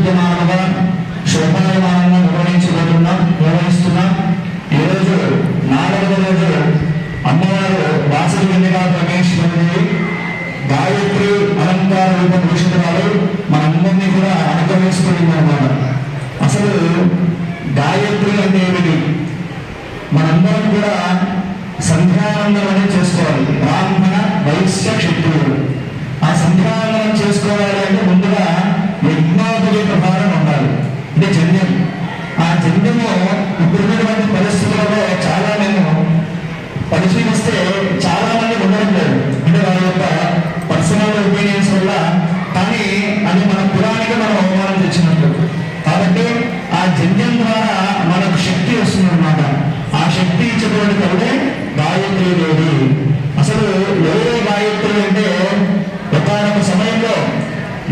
వైవిధ్యమానంగా శోభాయమానంగా నిర్వహిస్తున్నాం. ఈరోజు 4వ రోజు అమ్మవారు వాసవి కన్యకా పరమేశ్వరుని గాయత్రి అలంకార రూప భూషితురాలు మనందరినీ కూడా అనుగ్రహిస్తుందన్నమాట. అసలు గాయత్రి అంటే ఏమిటి? మనందరం కూడా సంధ్యావందనం అనేది చేసుకోవాలి. బ్రాహ్మణ వైశ్య క్షత్రియుడు ఆ సంధ్యావందనం చేసుకోవాలి అంటే ముందుగా యజ్ఞోపరి ప్రకారం ఉండాలి. అంటే జన్యం. ఆ జన్యము ఇప్పుడున్నటువంటి పరిస్థితులలో చాలా మేము పరిశీలిస్తే చాలా మంది ఉండడం లేదు. అంటే వారి యొక్క పర్సనల్ ఒపీనియన్స్ వల్ల. కానీ అది మన పురాణికి మనం అవమానం తెచ్చినట్టు. కాబట్టి ఆ జన్యం ద్వారా మనకు శక్తి వస్తుందన్నమాట. ఆ శక్తి ఇచ్చేటువంటి కవుడే గాయత్రి దేవి. అసలు ఎవరో గాయత్రి అంటే ఒకనొక సమయంలో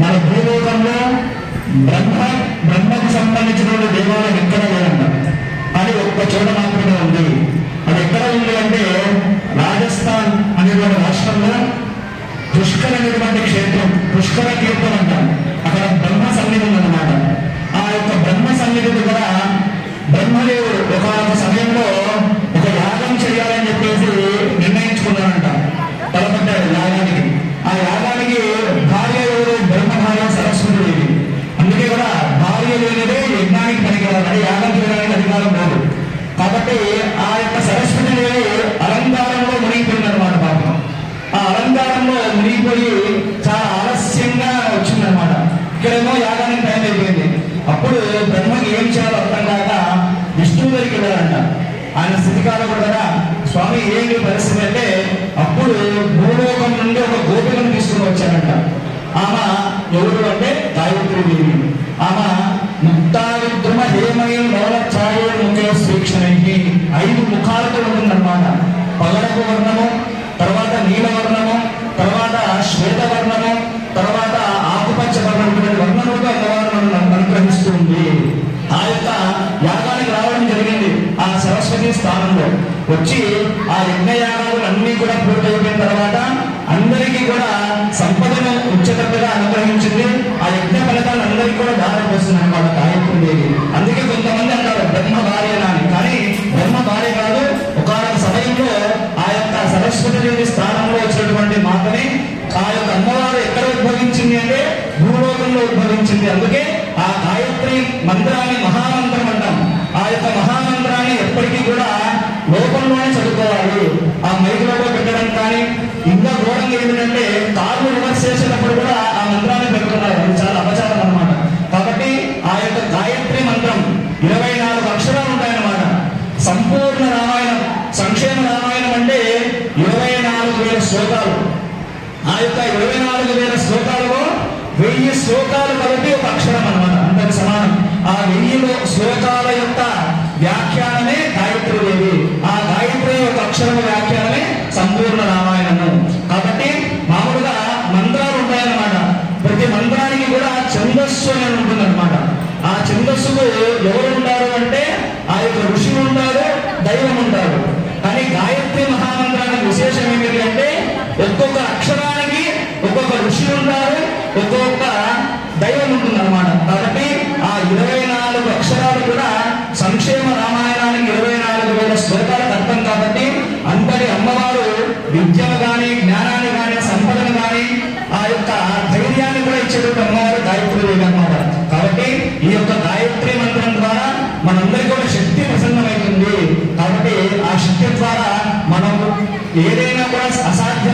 మన భూలోకంలో బ్రహ్మకు సంబంధించినటువంటి దేవాలయం ఎక్కడ లేదంట. అది ఒక్క చోట మాత్రమే ఉంది. అది ఎక్కడ ఉంది అంటే రాజస్థాన్ అనేటువంటి రాష్ట్రంలో పుష్కర్ అనేటువంటి క్షేత్రం, పుష్కర తీర్థం అంటాం. అక్కడ బ్రహ్మ సన్నిధి ఉందన్నమాట. ఆ యొక్క బ్రహ్మ సన్నిధి దగ్గర బ్రహ్మదేవుడు ఒక సమయంలో ఒక యాగం చేయాలని చెప్పేసి నిర్ణయించుకున్నాడంట. తలపడ్డాడు యాగానికి. ఆ యాగానికి భార్య ఎవరు? బ్రహ్మ భార్య సరస్వతి దేవి. అందుకే కూడా భార్య లేనిదే యజ్ఞానికి పనికిరాదు. అది యాగం చేయడానికి అధికారం లేదు. కాబట్టి ఆ యొక్క సరస్వతి దేవి అలంకారంలో మునిగిపోయిందన్నమాట. పాపం ఆ అలంకారంలో మునిగిపోయి చాలా ఆలస్యంగా వచ్చిందనమాట. ఇక్కడేమో యాగానికి టైం అయిపోయింది. అప్పుడు బ్రహ్మకి ఏం చేయాలో అర్థం కాక విష్ణువు దగ్గరికి వెళ్ళారంట. ఆయన స్థితికాలం కూడా స్వామి ఏంటి పరిస్థితి అంటే అప్పుడు భూలోకం నుండి ఒక గోపికను తీసుకుని వచ్చారంట. ఆమె ఎవరు అంటే గాయత్రి దేవి. ఆమె ముక్తావిద్రుమ హేమయ నవలఛాయ ముఖే శ్రీక్షణి 5 ముఖాలతో ఉంటుందన్నమాట. పగడపు వర్ణము, తర్వాత నీలవర్ణము, తర్వాత శ్వేతవర్ణము, తర్వాత ఆకుపచ్చ వర్ణములతో అమ్మవారిని అనుగ్రహిస్తుంది. ఆ యొక్క యాగానికి రావడం జరిగింది. ఆ సరస్వతి స్థానంలో వచ్చి ఆ యజ్ఞయాగాలు అన్ని కూడా పూర్తయిపోయిన తర్వాత అందరికీ కూడా సంపదను ఉచ్చతగా అనుగ్రహించింది. ఆ యజ్ఞ ఫలితాలు అందరికీ కూడా దానం వస్తుంది అన్నమాట గాయత్రి దేవి. అందుకే కొంతమంది అంటారు బ్రహ్మ భార్య అని. కానీ బ్రహ్మ భార్య కాదు. ఒకనొక సమయంలో ఆ యొక్క సరస్వతి దేవి స్థానంలో వచ్చినటువంటి మాతని ఆ యొక్క అమ్మవారు ఎక్కడ ఉద్భవించింది అంటే భూలోకంలో ఉద్భవించింది. అందుకే ఆ గాయత్రి మంత్రాన్ని మహామంత్రం అంటాం. ఆ యొక్క మహామంత్రాన్ని ఎప్పటికీ కూడా లోకంలోనే చదువుకోవాలి. ఆ మైకులో పెట్టడం కానీ ఇంకా ఘోరంగా ఏంటంటే కార్లు రివర్స్ చేసేటప్పుడు కూడా ఆ మంత్రాన్ని పెడుతున్నారు. అది చాలా అపచారం అన్నమాట. కాబట్టి ఆ యొక్క గాయత్రి మంత్రం 24 అక్షరాలు ఉంటాయన్నమాట. సంపూర్ణ రామాయణం, సంక్షేమ రామాయణం అంటే 24,000 శ్లోకాలు. ఆ యొక్క 24,000 శ్లోకాలలో 1000 శ్లోకాలు కలిపి ఒక అక్షరం అన్నమాట. అంతకు సమానం. ఆ 1000 శ్లోకాల యొక్క వ్యాఖ్యానమే గాయత్రి దేవి. ఆ గాయత్రి యొక్క అక్షరం వ్యాఖ్యానమే సంపూర్ణ రామాయణము. కాబట్టి మామూలుగా మంత్రాలు ఉంటాయన్నమాట. ప్రతి మంత్రానికి కూడా ఛందస్సు అని ఉంటుందన్నమాట. ఆ ఛందస్సుకు ఎవరు ఉంటారు అంటే ఆ యొక్క ఋషులు ఉంటారు, దైవం ఉంటారు. కానీ గాయత్రి మహామంత్రానికి విశేషం ఏమిటి అంటే ఒక్కొక్క అక్షరానికి ఒక్కొక్క ఋషి ఉంటారు, ఒక్కొక్క దైవం ఉంటుంది అన్నమాట. కాబట్టి ఆ 24 అక్షరాలు కూడా సంక్షేమ రామాయణానికి 24,000 శ్లోకాలకు అర్థం. కాబట్టి అంతటి అమ్మవారు విద్యను కానీ, జ్ఞానాన్ని కానీ, సంపదను కానీ, ఆ యొక్క ధైర్యాన్ని కూడా ఇచ్చేటువంటి అమ్మవారు గాయత్రి దేవి అన్నమాట. కాబట్టి ఈ యొక్క గాయత్రి మంత్రం ద్వారా మనందరికీ కూడా శక్తి ప్రసన్నమవుతుంది. కాబట్టి ఆ శక్తి ద్వారా మనం ఏదైనా కూడా అసాధ్య